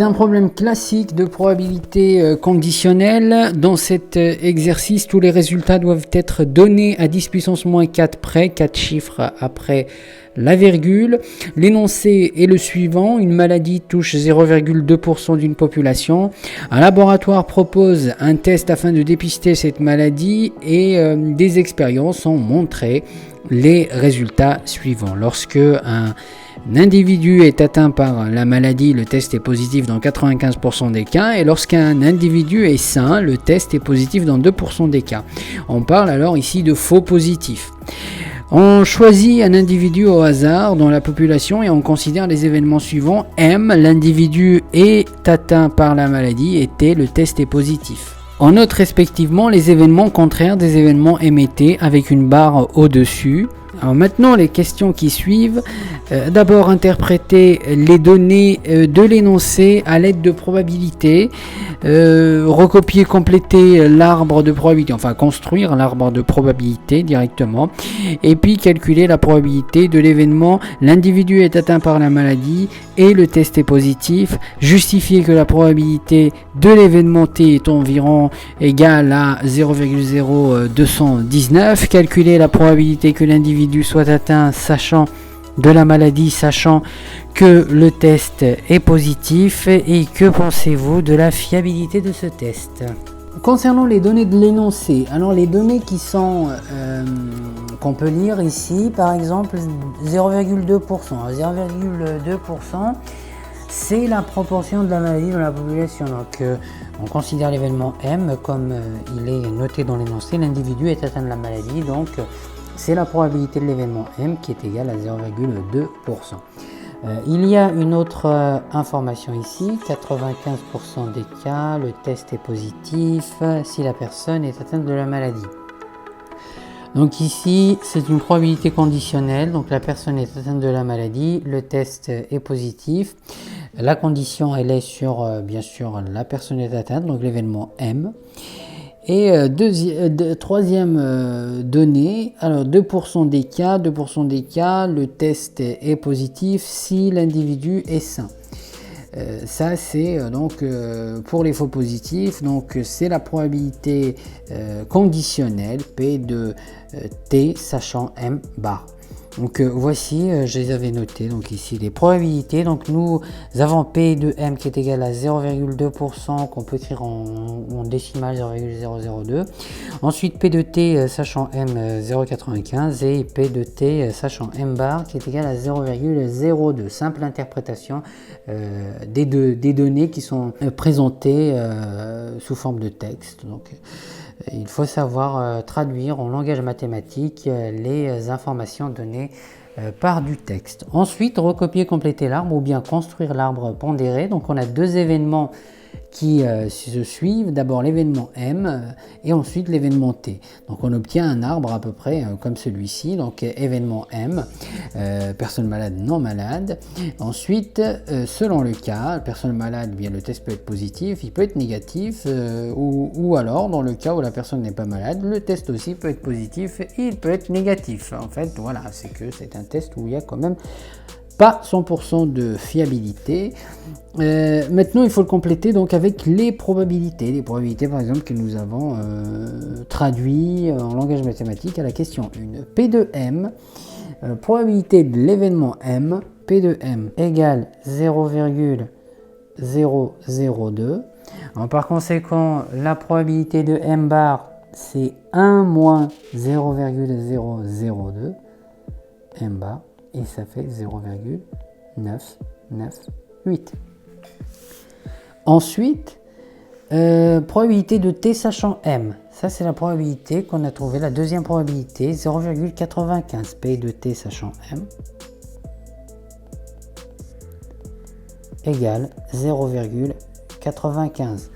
Un problème classique de probabilité conditionnelle. Dans cet exercice, tous les résultats doivent être donnés à 10 puissance moins 4 près, 4 chiffres après la virgule. L'énoncé est le suivant: une maladie touche 0,2% d'une population. Un laboratoire propose un test afin de dépister cette maladie et des expériences ont montré les résultats suivants. Lorsque un individu est atteint par la maladie, le test est positif dans 95% des cas, et lorsqu'un individu est sain, le test est positif dans 2% des cas. On parle alors ici de faux positifs. On choisit un individu au hasard dans la population et on considère les événements suivants. M, l'individu est atteint par la maladie, et T, le test est positif. On note respectivement les événements contraires des événements M et T avec une barre au-dessus. Alors maintenant, les questions qui suivent. D'abord, interpréter les données de l'énoncé à l'aide de probabilités. Recopier, compléter l'arbre de probabilité, enfin construire l'arbre de probabilité directement. Et puis calculer la probabilité de l'événement. L'individu est atteint par la maladie et le test est positif. Justifier que la probabilité de l'événement T est environ égale à 0,0219. Calculer la probabilité que l'individu soit atteint sachant de la maladie, sachant que le test est positif. Et que pensez-vous de la fiabilité de ce test? Concernant les données de l'énoncé, alors les données qui sont qu'on peut lire ici, par exemple 0,2%. 0,2%, c'est la proportion de la maladie dans la population. Donc on considère l'événement M comme il est noté dans l'énoncé. L'individu est atteint de la maladie, donc c'est la probabilité de l'événement M qui est égale à 0,2%. Il y a une autre information ici, 95% des cas, le test est positif si la personne est atteinte de la maladie. Donc ici, c'est une probabilité conditionnelle, donc la personne est atteinte de la maladie, le test est positif. La condition, elle est sur, bien sûr, la personne est atteinte, donc l'événement M. Et troisième donnée, alors 2% des cas, le test est positif si l'individu est sain. Ça c'est donc pour les faux positifs, donc c'est la probabilité conditionnelle P de T sachant M bar. Donc voici, je les avais notés, donc ici les probabilités. Donc nous avons P de M qui est égal à 0,2% qu'on peut écrire en décimale 0,002. Ensuite P de T sachant M 0,95 et P de T sachant M bar qui est égal à 0,02. Simple interprétation des données qui sont présentées sous forme de texte. Donc il faut savoir traduire en langage mathématique les informations données par du texte. Ensuite, recopier, compléter l'arbre ou bien construire l'arbre pondéré. Donc on a deux événements qui se suivent, d'abord l'événement M et ensuite l'événement T. Donc on obtient un arbre à peu près comme celui-ci, donc événement M, personne malade, non malade. Ensuite, selon le cas, personne malade, bien le test peut être positif, il peut être négatif, ou alors dans le cas où la personne n'est pas malade, le test aussi peut être positif et il peut être négatif. En fait, voilà, c'est que c'est un test où il y a quand même pas 100% de fiabilité. Maintenant, il faut le compléter donc avec les probabilités. Les probabilités, par exemple, que nous avons traduit en langage mathématique à la question 1. P de M, probabilité de l'événement M, P de M égale 0,002. Par conséquent, la probabilité de M bar, c'est 1 moins 0,002 M bar. Et ça fait 0,998. Ensuite, probabilité de T sachant M. Ça, c'est la probabilité qu'on a trouvée, la deuxième probabilité, 0,95. P de T sachant M égale 0,95.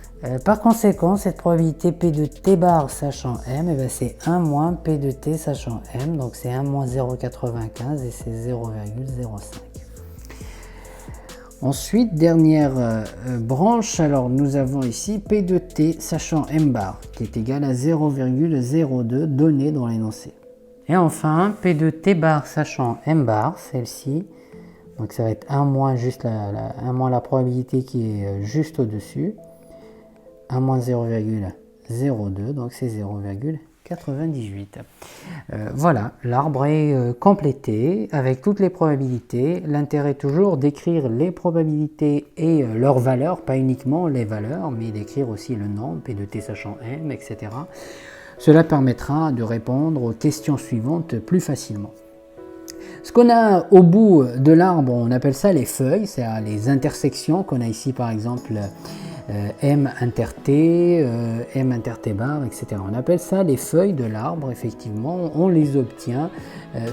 Par conséquent, cette probabilité P de T bar sachant M, eh ben c'est 1 moins P de T sachant M, donc c'est 1 moins 0,95 et c'est 0,05. Ensuite, dernière branche, alors nous avons ici P de T sachant M bar, qui est égal à 0,02 donné dans l'énoncé. Et enfin, P de T bar sachant M bar, celle-ci, Donc ça va être 1 moins, juste 1 moins la probabilité qui est juste au-dessus. 1 moins 0,02, donc c'est 0,98. Voilà, l'arbre est complété avec toutes les probabilités. L'intérêt toujours d'écrire les probabilités et leurs valeurs, pas uniquement les valeurs, mais d'écrire aussi le nombre, P de t sachant m, etc. Cela permettra de répondre aux questions suivantes plus facilement. Ce qu'on a au bout de l'arbre, on appelle ça les feuilles, c'est-à-dire les intersections qu'on a ici par exemple M inter T, M inter T bar, etc. On appelle ça les feuilles de l'arbre, effectivement, on les obtient.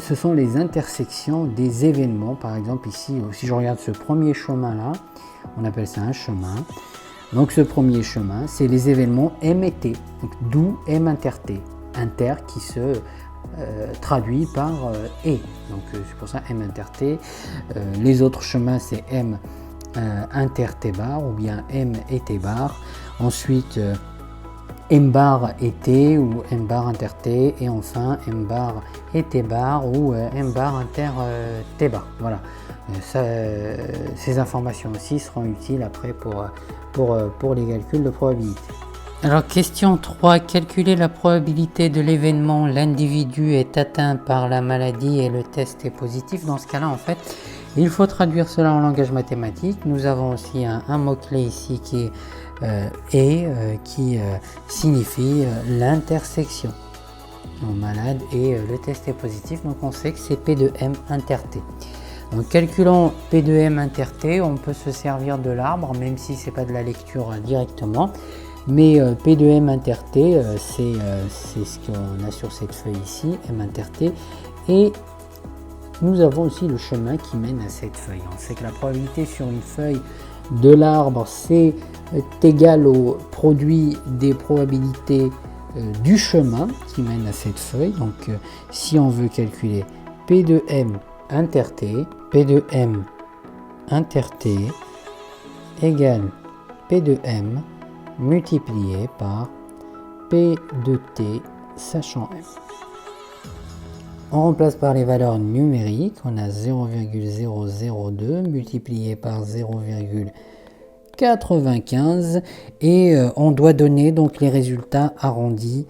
Ce sont les intersections des événements. Par exemple ici, si je regarde ce premier chemin-là, on appelle ça un chemin. Donc ce premier chemin, c'est les événements M et T, d'où M inter T, inter qui se traduit par et. Donc c'est pour ça M inter T. Les autres chemins, c'est M inter T bar ou bien M et T bar. Ensuite M bar et T ou M bar inter T, et enfin M bar et T bar ou M bar inter T bar. Voilà. Ces informations aussi seront utiles après pour les calculs de probabilité. Alors question 3, calculer la probabilité de l'événement, l'individu est atteint par la maladie et le test est positif. Dans ce cas-là, en fait, il faut traduire cela en langage mathématique. Nous avons aussi un mot-clé ici qui est qui signifie l'intersection. Donc malade et le test est positif, donc on sait que c'est P de M inter T. Donc calculant P de M inter T, on peut se servir de l'arbre, même si ce n'est pas de la lecture directement. Mais P de M inter T, c'est ce qu'on a sur cette feuille ici, M inter T. Et nous avons aussi le chemin qui mène à cette feuille. On sait que la probabilité sur une feuille de l'arbre, c'est égal au produit des probabilités du chemin qui mène à cette feuille. Donc si on veut calculer P de M inter T, P de M inter T égale P de M multiplié par P de T sachant M. On remplace par les valeurs numériques, on a 0,002 multiplié par 0,95 et on doit donner donc les résultats arrondis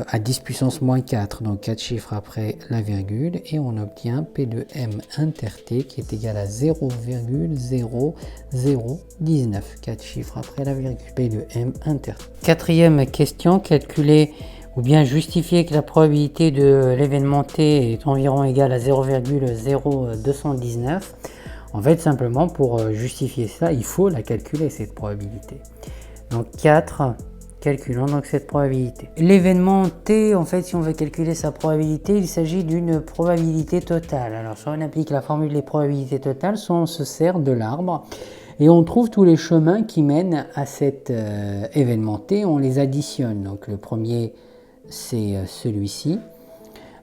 à 10 puissance moins 4, donc 4 chiffres après la virgule, et on obtient P de M inter T qui est égal à 0,0019, 4 chiffres après la virgule, P de M inter T. Quatrième question, calculer ou bien justifier que la probabilité de l'événement T est environ égale à 0,0219. En fait, simplement pour justifier ça, il faut la calculer cette probabilité. Donc 4, calculons donc cette probabilité. L'événement T, en fait, si on veut calculer sa probabilité, il s'agit d'une probabilité totale. Alors, soit on applique la formule des probabilités totales, soit on se sert de l'arbre et on trouve tous les chemins qui mènent à cet événement T, on les additionne. Donc, le premier, c'est celui-ci.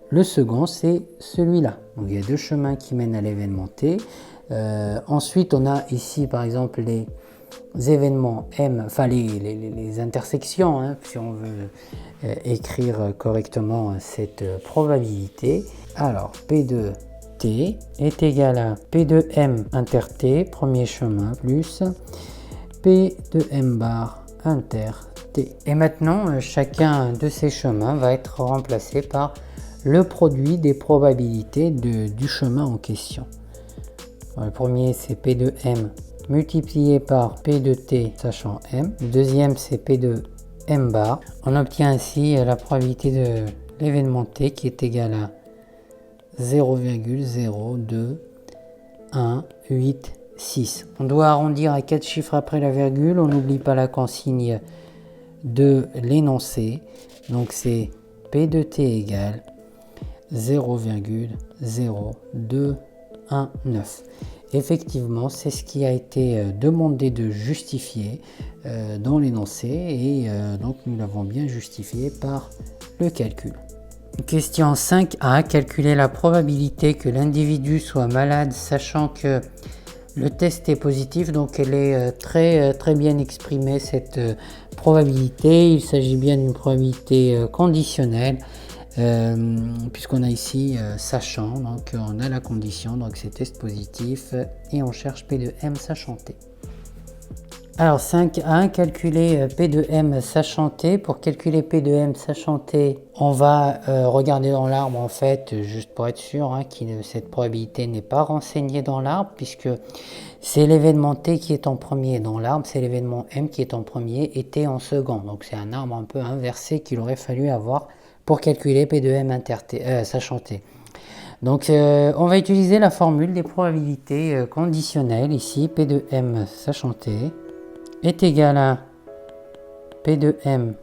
Le second, c'est celui-là. Donc, il y a deux chemins qui mènent à l'événement T. Ensuite, on a ici, par exemple, les événements M, enfin les intersections, hein, si on veut écrire correctement cette probabilité. Alors, P de T est égal à P de M inter T, premier chemin, plus P de M bar inter T. Et maintenant, chacun de ces chemins va être remplacé par le produit des probabilités du chemin en question. Le premier, c'est P de M multiplié par P de T sachant M. Le deuxième, c'est P de M bar. On obtient ainsi la probabilité de l'événement T qui est égale à 0,02186. On doit arrondir à 4 chiffres après la virgule. On n'oublie pas la consigne de l'énoncé. Donc c'est P de T égale 0,0219. Effectivement, c'est ce qui a été demandé de justifier dans l'énoncé et donc nous l'avons bien justifié par le calcul. Question 5a, calculer la probabilité que l'individu soit malade sachant que le test est positif. Donc elle est très bien exprimée cette probabilité. Il s'agit bien d'une probabilité conditionnelle. puisqu'on a ici sachant, donc on a la condition, donc c'est test positif, et on cherche P de M sachant T. Alors 5A, calculer P de M sachant T. Pour calculer P de M sachant T, on va regarder dans l'arbre en fait, juste pour être sûr hein, que cette probabilité n'est pas renseignée dans l'arbre, puisque c'est l'événement T qui est en premier dans l'arbre, c'est l'événement M qui est en premier et T en second. Donc c'est un arbre un peu inversé qu'il aurait fallu avoir pour calculer P de M sachant T. Donc on va utiliser la formule des probabilités conditionnelles ici, P de M sachant T est égal à P de M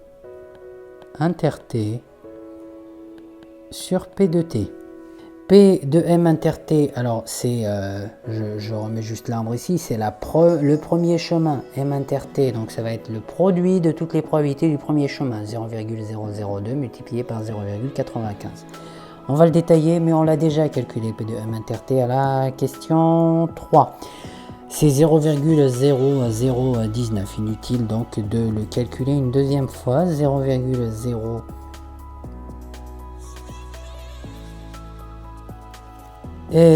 inter T sur P de T. P de M inter T, alors c'est, je remets juste l'arbre ici, c'est le premier chemin M inter T, donc ça va être le produit de toutes les probabilités du premier chemin, 0,002 multiplié par 0,95. On va le détailler, mais on l'a déjà calculé, P de M inter T à la question 3. C'est 0,0019, inutile donc de le calculer une deuxième fois, 0,0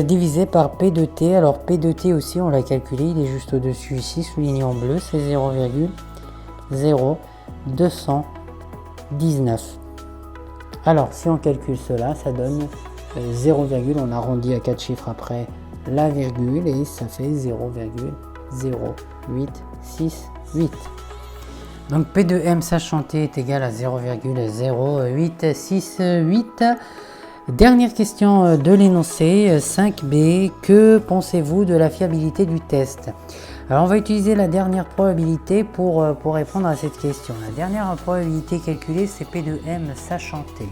divisé par P de T. Alors P de T aussi on l'a calculé, il est juste au-dessus ici, souligné en bleu, c'est 0,0219. Alors si on calcule cela, ça donne 0, on arrondit à 4 chiffres après la virgule et ça fait 0,0868. Donc P de M sachant T est égal à 0,0868. Dernière question de l'énoncé 5B. Que pensez-vous de la fiabilité du test? Alors on va utiliser la dernière probabilité pour répondre à cette question. La dernière probabilité calculée, c'est P de M sachant T.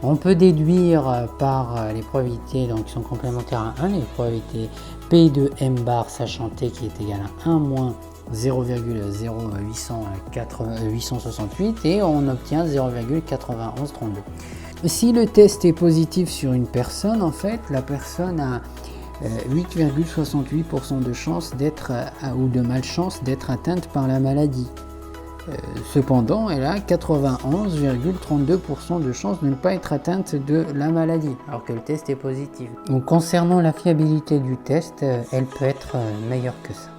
On peut déduire par les probabilités donc, qui sont complémentaires à 1, les probabilités P de M bar sachant T qui est égal à 1 moins 0,0868 et on obtient 0,9132. Si le test est positif sur une personne, en fait, la personne a 8,68% de chance d'être ou de malchance d'être atteinte par la maladie. Cependant, elle a 91,32% de chance de ne pas être atteinte de la maladie, alors que le test est positif. Donc, concernant la fiabilité du test, elle peut être meilleure que ça.